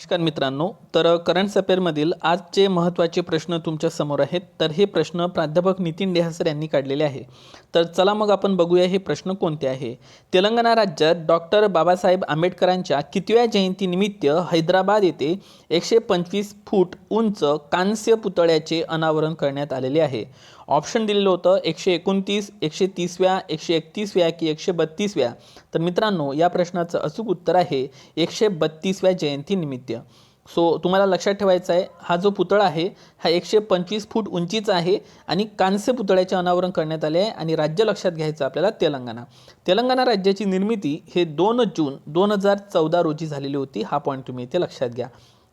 नमस्कार मित्रांनो, तर करंट अफेअरमधील आजचे महत्त्वाचे प्रश्न तुमच्या समोर आहेत. तर हे प्रश्न प्राध्यापक नितीन डेहसर यांनी काढलेले आहे. तर चला मग आपण बघूया हे प्रश्न कोणते आहे. तेलंगणा राज्यात डॉक्टर बाबासाहेब आंबेडकरांच्या कितव्या जयंतीनिमित्त हैदराबाद येथे 125 फूट उंच कांस्य पुतळ्याचे अनावरण करण्यात आलेले आहे. ऑप्शन दिलेलं होतं 129, 130व्या, 131व्या की 132व्या. तर मित्रांनो, या प्रश्नाचं अचूक उत्तर आहे 132व्या जयंतीनिमित्त. तुम्हाला लक्षात ठेवायचं आहे, हा जो पुतळा आहे हा 125 फूट उंचीचा आहे आणि कांस्य पुतळ्याचे अनावरण करण्यात आले आहे. आणि राज्य लक्षात घ्यायचं आपल्याला तेलंगणा. तेलंगणा राज्याची निर्मिती हे 2 जून 2014 रोजी झालेली होती. हा पॉईंट तुम्ही इथे लक्षात घ्या.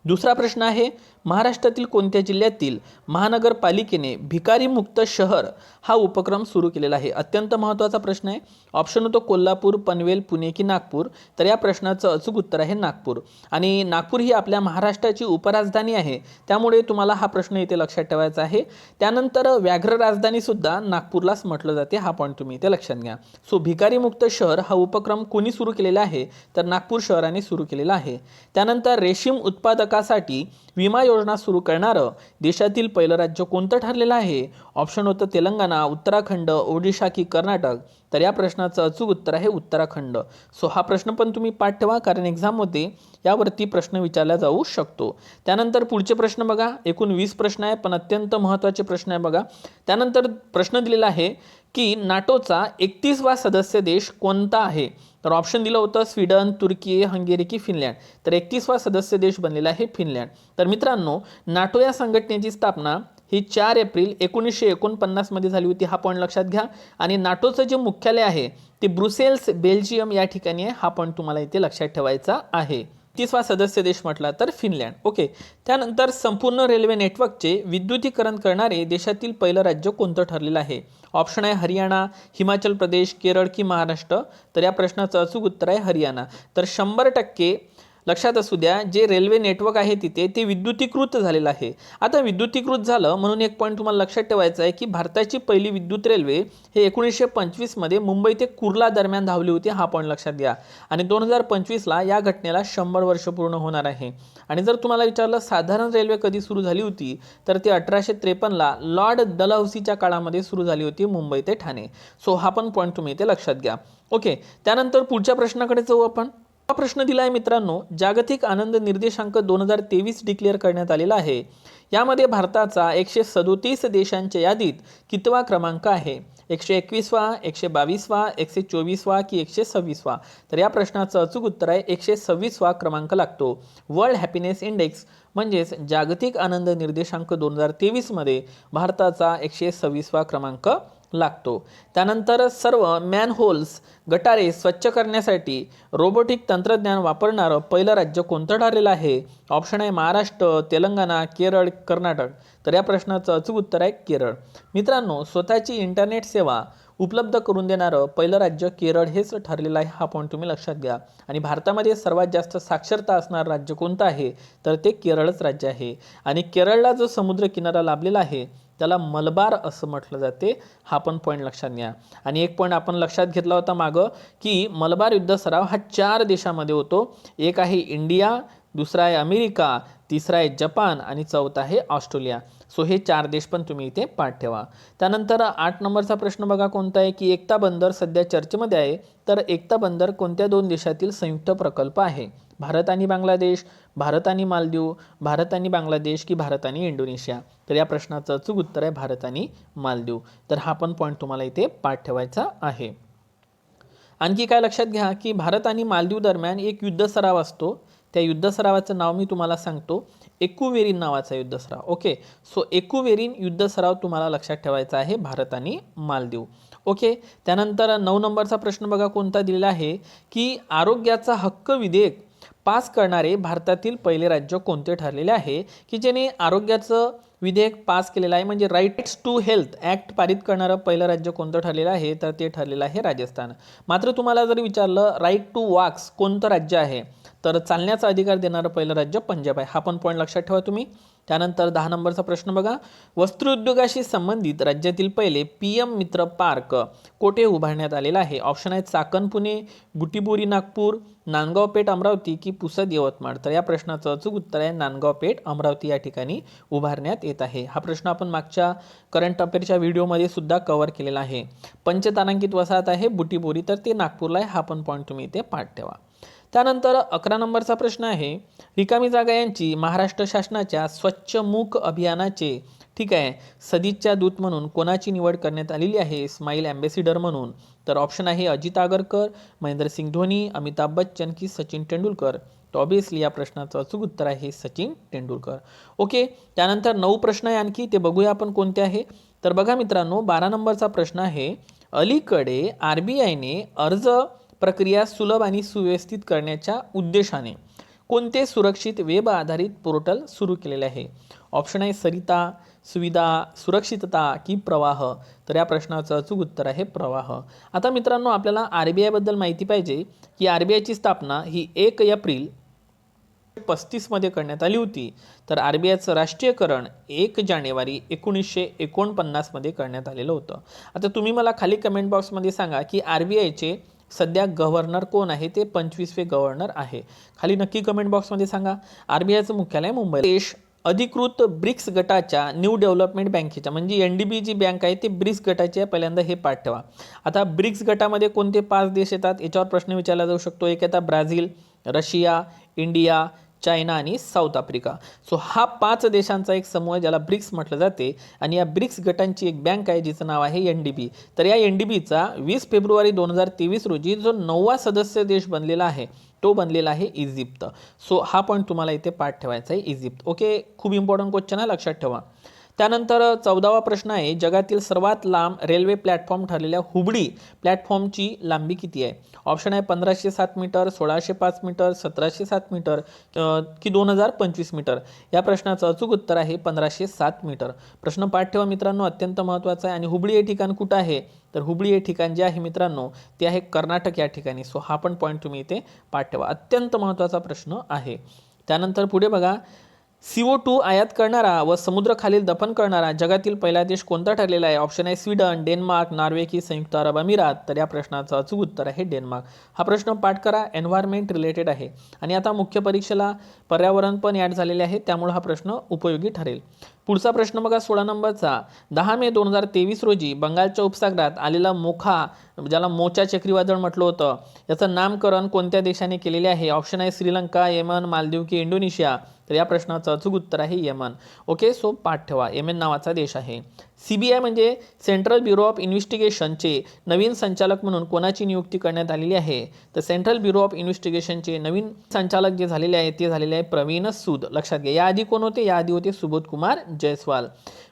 दुसरा प्रश्न आहे, महाराष्ट्रातील कोणत्या जिल्ह्यातील महानगरपालिकेने भिकारीमुक्त शहर हा उपक्रम सुरू केलेला आहे. अत्यंत महत्त्वाचा प्रश्न आहे. ऑप्शन होतो कोल्हापूर, पनवेल, पुणे की नागपूर. तर या प्रश्नाचं अचूक उत्तर आहे नागपूर. आणि नागपूर ही आपल्या महाराष्ट्राची उपराजधानी आहे, त्यामुळे तुम्हाला हा प्रश्न इथे लक्षात ठेवायचा आहे. त्यानंतर व्याघ्र राजधानी सुद्धा नागपूरलाच म्हटलं जाते. हा पॉईंट तुम्ही इथे लक्षात घ्या. भिकारीमुक्त शहर हा उपक्रम कोणी सुरू केलेला आहे, तर नागपूर शहराने सुरू केलेला आहे. त्यानंतर रेशीम उत्पादकासाठी विमा योजना सुरू करणारं देशातील पहिलं राज्य कोणतं ठरलेलं आहे. ऑप्शन होतं तेलंगणा, उत्तराखंड, ओडिशा की कर्नाटक. तर या प्रश्नाचं अचूक उत्तर आहे उत्तराखंड. हा प्रश्न पण तुम्ही पाठ ठेवा, कारण एक्झाममध्ये यावरती प्रश्न विचारला जाऊ शकतो. त्यानंतर पुढचे प्रश्न बघा. एकूण 20 प्रश्न आहे, पण अत्यंत महत्त्वाचे प्रश्न आहे बघा. त्यानंतर प्रश्न दिलेला आहे की नाटोचा 31वा सदस्य देश कोणता आहे. तर ऑप्शन दिलं होतं स्वीडन, तुर्की, हंगेरी की फिनलँड. तर 31वा सदस्य देश बनलेला आहे फिनलँड. तर मित्रांनो, नाटो या संघटनेची स्थापना ही 4 एप्रिल 1949 मध्ये झाली होती. हा पॉईंट लक्षात घ्या. आणि नाटोचं जे मुख्यालय आहे ते ब्रुसेल्स, बेल्जियम या ठिकाणी आहे. हा पॉईंट तुम्हाला इथे लक्षात ठेवायचा आहे. 30वा सदस्य देश म्हटला तर फिनलँड. ओके. त्यानंतर संपूर्ण रेल्वे नेटवर्कचे विद्युतीकरण करणारे देशातील पहिलं राज्य कोणतं ठरलेलं आहे. ऑप्शन आहे हरियाणा, हिमाचल प्रदेश, केरळ की महाराष्ट्र. तर या प्रश्नाचं अचूक उत्तर आहे हरियाणा. तर 100% लक्षात असू द्या, जे रेल्वे नेटवर्क आहे तिथे ते विद्युतीकृत झालेलं आहे. आता विद्युतीकृत झालं म्हणून एक पॉईंट तुम्हाला लक्षात ठेवायचा आहे की भारताची पहिली विद्युत रेल्वे हे 1925 मध्ये मुंबई ते कुर्ला दरम्यान धावली होती. हा पॉईंट लक्षात घ्या. आणि 2025ला या घटनेला 100 वर्ष पूर्ण होणार आहे. आणि जर तुम्हाला विचारलं साधारण रेल्वे कधी सुरू झाली होती, तर ती 1853ला लॉर्ड डलहौसीच्या काळामध्ये सुरू झाली होती, मुंबई ते ठाणे. हा पण पॉईंट तुम्ही इथे लक्षात घ्या. ओके. त्यानंतर पुढच्या प्रश्नाकडे जाऊ आपण. हा प्रश्न दिला आहे मित्रांनो, जागतिक आनंद निर्देशांक 2023 डिक्लेअर करण्यात आलेला आहे. यामध्ये भारताचा 137 देशांच्या यादीत कितवा क्रमांक आहे. 121वा, 122वा, 124वा की 126वा. तर या प्रश्नाचं अचूक उत्तर आहे 126वा क्रमांक लागतो. वर्ल्ड हॅपीनेस इंडेक्स म्हणजेच जागतिक आनंद निर्देशांक 2023 मध्ये भारताचा 126वा क्रमांक लागतो. त्यानंतर सर्व मॅनहोल्स, गटारे स्वच्छ करण्यासाठी रोबोटिक तंत्रज्ञान वापरणारं पहिलं राज्य कोणतं ठरलेलं आहे. ऑप्शन आहे महाराष्ट्र, तेलंगणा, केरळ, कर्नाटक. तर या प्रश्नाचं अचूक उत्तर आहे केरळ. मित्रांनो, स्वतःची इंटरनेट सेवा उपलब्ध करून देणारं पहिलं राज्य केरळ हेच ठरलेलं आहे. हा पॉईंट तुम्ही लक्षात घ्या. आणि भारतामध्ये सर्वात जास्त साक्षरता असणारं राज्य कोणतं आहे, तर ते केरळच राज्य आहे. आणि केरळला जो समुद्र किनारा लाभलेला आहे त्याला मलबार असं म्हटलं जाते. हा पण पॉईंट लक्षात घ्या. आणि एक पॉईंट आपण लक्षात घेतला होता मागं की मलबार युद्ध सराव हा 4 देशामध्ये होतो. एक आहे इंडिया, दुसरा आहे अमेरिका, तिसरा आहे जपान आणि चौथा आहे ऑस्ट्रेलिया. हे 4 देश पण तुम्ही इथे पाठ ठेवा. त्यानंतर 8 नंबरचा प्रश्न बघा कोणता आहे की एकता बंदर सध्या चर्चेमध्ये आहे. तर एकता बंदर कोणत्या 2 देशातील संयुक्त प्रकल्प आहे. भारत आणि बांगलादेश, भारत आणि मालदीव, भारत आणि बांगलादेश की भारत आणि इंडोनेशिया. तर या प्रश्नाचं अचूक उत्तर आहे भारत आणि मालदीव. तर हा पण पॉईंट तुम्हाला इथे पाठ ठेवायचा आहे. आणखी काय लक्षात घ्या की भारत आणि मालदीव दरम्यान एक युद्ध सराव असतो. त्या युद्ध सरावाचं नाव मी तुम्हाला सांगतो, एकुवेरिन नावाचा युद्ध सराव. ओके. एकुवेरिन युद्ध सराव तुम्हाला लक्षात ठेवायचा आहे भारत आणि मालदीव. ओके. त्यानंतर 9 नंबरचा प्रश्न बघा कोणता दिलेला आहे की आरोग्याचा हक्क विधेयक पास करणारे भारतातील पहिले राज्य कोणते ठरलेले आहे. की ज्याने आरोग्याचं विधेयक पास केलेलं आहे, म्हणजे राईट्स टू हेल्थ ॲक्ट पारित करणारं पहिलं राज्य कोणतं ठरलेलं आहे, तर ते ठरलेलं आहे राजस्थान. मात्र तुम्हाला जर विचारलं राईट टू वॉक्स कोणतं राज्य आहे, तर चालण्याचा अधिकार देणारं पहिलं राज्य पंजाब आहे. हा पण पॉईंट लक्षात ठेवा तुम्ही. त्यानंतर 10 नंबरचा प्रश्न बघा, वस्त्रोद्योगाशी संबंधित राज्यातील पहिले PM मित्र पार्क कोठे उभारण्यात आलेला आहे? ऑप्शन आहेत चाकण पुणे, बुटीबोरी नागपूर, नांदगाव पेठ अमरावती की पुसद यवतमाळ. तर या प्रश्नाचं अचूक उत्तर आहे नांदगाव पेठ अमरावती या ठिकाणी उभारण्यात येत आहे. हा प्रश्न आपण मागच्या करंट अफेअरच्या व्हिडिओमध्ये सुद्धा कव्हर केलेला आहे. पंचतारांकित वसाहत आहे बुटीबोरी, तर ते नागपूरला आहे. हा पण पॉईंट तुम्ही इथे पाठ ठेवा. त्यानंतर 11 नंबरचा प्रश्न आहे, रिकामी जागा यांची महाराष्ट्र शासनाच्या स्वच्छ मुख अभियानाचे ठीक आहे सदिच्छा दूत म्हणून कोणाची निवड करण्यात आलेली आहे? स्माईल अँबॅसिडर म्हणून. तर ऑप्शन आहे अजित आगरकर, महेंद्रसिंग धोनी, अमिताभ बच्चन की सचिन तेंडुलकर. तर ऑब्विसली या प्रश्नाचं अचूक उत्तर आहे सचिन तेंडुलकर. ओके, त्यानंतर 9 प्रश्न आहे आणखी, ते बघूया आपण कोणते आहे. तर बघा मित्रांनो, 12 नंबरचा प्रश्न आहे, अलीकडे RBIने अर्ज प्रक्रिया सुलभ आणि सुव्यवस्थित करण्याच्या उद्देशाने कोणते सुरक्षित वेब आधारित पोर्टल सुरू केलेले आहे? ऑप्शन आहे सरिता, सुविधा, सुरक्षितता की प्रवाह. तर या प्रश्नाचं अचूक उत्तर आहे प्रवाह. आता मित्रांनो, आपल्याला RBI बद्दल माहिती पाहिजे की RBIची स्थापना ही 1 एप्रिल 1935 मध्ये करण्यात आली होती. तर RBIचं राष्ट्रीयकरण 1 जानेवारी 1949 मध्ये करण्यात आलेलं होतं. आता तुम्ही मला खाली कमेंट बॉक्समध्ये सांगा की RBIचे सध्या गव्हर्नर कोण आहे? ते 25वे गव्हर्नर आहे. खाली नक्की कमेंट बॉक्समध्ये सांगा. RBIचं मुख्यालय मुंबई. देश अधिकृत ब्रिक्स गटाच्या न्यू डेव्हलपमेंट बँकेच्या म्हणजे NDB जी बँक आहे ते ब्रिक्स गटाची आहे. पहिल्यांदा हे पाठ ठेवा. आता ब्रिक्स गटामध्ये कोणते 5 देश येतात याच्यावर प्रश्न विचारला जाऊ शकतो. एक येतात ब्राझील, रशिया, इंडिया, चायना आणि साऊथ आफ्रिका. सो हा 5 देशांचा एक समूह आहे ज्याला ब्रिक्स म्हटलं जाते. आणि या ब्रिक्स गटांची एक बँक आहे जिचं नाव आहे NDB. तर या NDBचा 20 फेब्रुवारी 2023 रोजी जो 9वा सदस्य देश बनलेला आहे तो बनलेला आहे इजिप्त. सो हा पण तुम्हाला इथे पाठ ठेवायचा आहे इजिप्त. ओके, खूप इम्पॉर्टंट क्वेश्चन आहे, लक्षात ठेवा. त्यानंतर 14वा प्रश्न आहे, जगातील सर्वात लांब रेल्वे प्लॅटफॉर्म ठरलेल्या हुबळी प्लॅटफॉर्मची लांबी किती आहे? ऑप्शन आहे 1507 मीटर, 1605 मीटर, 1707 मीटर की 2025 मीटर. या प्रश्नाचं अचूक उत्तर आहे 1507 मीटर. प्रश्न पाठ ठेवा मित्रांनो, अत्यंत महत्त्वाचा आहे. आणि हुबळी हे ठिकाण कुठं आहे? तर हुबळी हे ठिकाण जे आहे मित्रांनो ते आहे कर्नाटक या ठिकाणी. सो हा पण पॉईंट तुम्ही इथे पाठ ठेवा, अत्यंत महत्त्वाचा प्रश्न आहे. त्यानंतर पुढे बघा, CO2 आयात करणारा व समुद्राखालील दफन करणारा जगातील पहिला देश कोणता ठरलेला आहे? ऑप्शन आहे स्वीडन, डेन्मार्क, नॉर्वे की संयुक्त अरब अमिरात. तर या प्रश्नाचं अचूक उत्तर आहे डेन्मार्क. हा प्रश्न पाठ करा, एन्व्हायरमेंट रिलेटेड आहे. आणि आता मुख्य परीक्षेला पर्यावरण पण ॲड झालेले आहे, त्यामुळे हा प्रश्न उपयोगी ठरेल. पुढचा प्रश्न बघा 16 नंबरचा, 10 मे 2023 रोजी बंगालच्या उपसागरात आलेला मोखा, ज्याला मोचा चक्रीवादळ म्हटलं होतं, याचं नामकरण कोणत्या देशाने केलेले आहे? ऑप्शन आहे श्रीलंका, येमन, मालदीव की इंडोनेशिया. तर या प्रश्नाचं अचूक उत्तर आहे येमन. ओके, सो पाठ ठेवा, येमेन नावाचा देश आहे. CBI म्हणजे सेंट्रल ब्युरो ऑफ इन्व्हेस्टिगेशनचे नवीन संचालक म्हणून कोणाची नियुक्ती करण्यात आलेली आहे? तर सेंट्रल ब्युरो ऑफ इन्व्हेस्टिगेशनचे नवीन संचालक जे झालेले आहे ते झालेले आहे प्रवीण सूद. लक्षात घ्या, याआधी कोण होते? याआधी होते सुबोध कुमार जयस्वाल.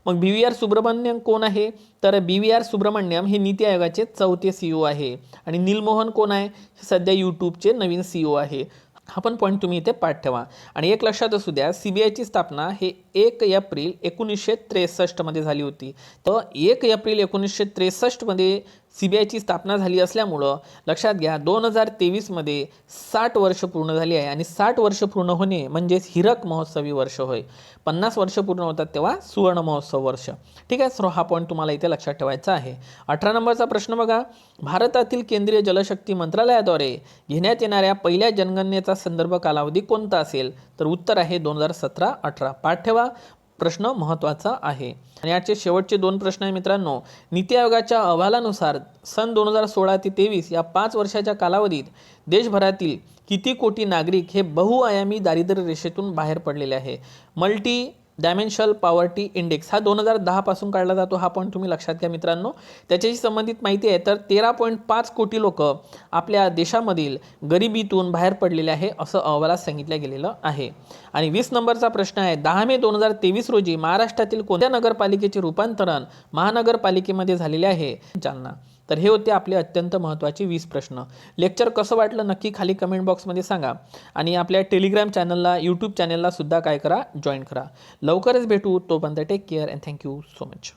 मग BVR सुब्रमण्यम कोण आहे? तर BVR सुब्रमण्यम हे नीती आयोगाचे 4थे CEO आहे. आणि नीलमोहन कोण आहे? सध्या यूट्यूबचे नवीन CEO आहे. हा पण पॉईंट तुम्ही इथे पाठ ठेवा. आणि एक लक्षात असू द्या, CBIची स्थापना हे 1 एप्रिल 1963 मध्ये झाली होती. तर 1 एप्रिल 1963 मध्ये CBIची स्थापना झाली असल्यामुळं लक्षात घ्या 2023 मध्ये 60 वर्ष पूर्ण झाली आहे. आणि 60 वर्ष पूर्ण होणे म्हणजेच हिरक महोत्सवी वर्ष होय. 50 वर्ष पूर्ण होतात तेव्हा सुवर्ण महोत्सव वर्ष. ठीक आहे, सो हा पॉईंट तुम्हाला इथे लक्षात ठेवायचा आहे. 18 नंबरचा प्रश्न बघा, भारतातील केंद्रीय जलशक्ती मंत्रालयाद्वारे घेण्यात येणाऱ्या पहिल्या जनगणनेचा संदर्भ कालावधी कोणता असेल? तर उत्तर आहे 2017-18. पाठ ठेवा, प्रश्न महत्त्वाचा आहे. आणि याचे शेवटचे 2 प्रश्न आहे मित्रांनो. नीती आयोगाच्या अहवालानुसार सन 2016 ते 23 या 5 वर्षाच्या कालावधीत देशभरातील किती कोटी नागरिक हे बहुआयामी दारिद्र्य रेषेतून बाहेर पडलेले आहे? मल्टी डायमेन्शनल पॉवर्टी इंडेक्स हा 2010 पासून काढला जातो. हा पण तुम्ही लक्षात घ्या मित्रांनो. त्याच्याशी संबंधित माहिती आहे. तर 13.5 कोटी लोक आपल्या देशामधील गरिबीतून बाहेर पडलेले आहे असं अहवालात सांगितलं गेलेलं आहे. आणि 20 नंबरचा प्रश्न आहे, 10 मे 2023 रोजी महाराष्ट्रातील कोणत्या नगरपालिकेचे रूपांतरण महानगरपालिकेमध्ये झालेले आहे? जालना. तर हे होते आपले अत्यंत महत्त्वाचे 20 प्रश्न. लेक्चर कसं वाटलं नक्की खाली कमेंट बॉक्समध्ये सांगा. आणि आपल्या टेलिग्राम चॅनलला, यूट्यूब चॅनलला सुद्धा काय करा, जॉईन करा. लवकरच भेटू, तोपर्यंत take care and thank you so much.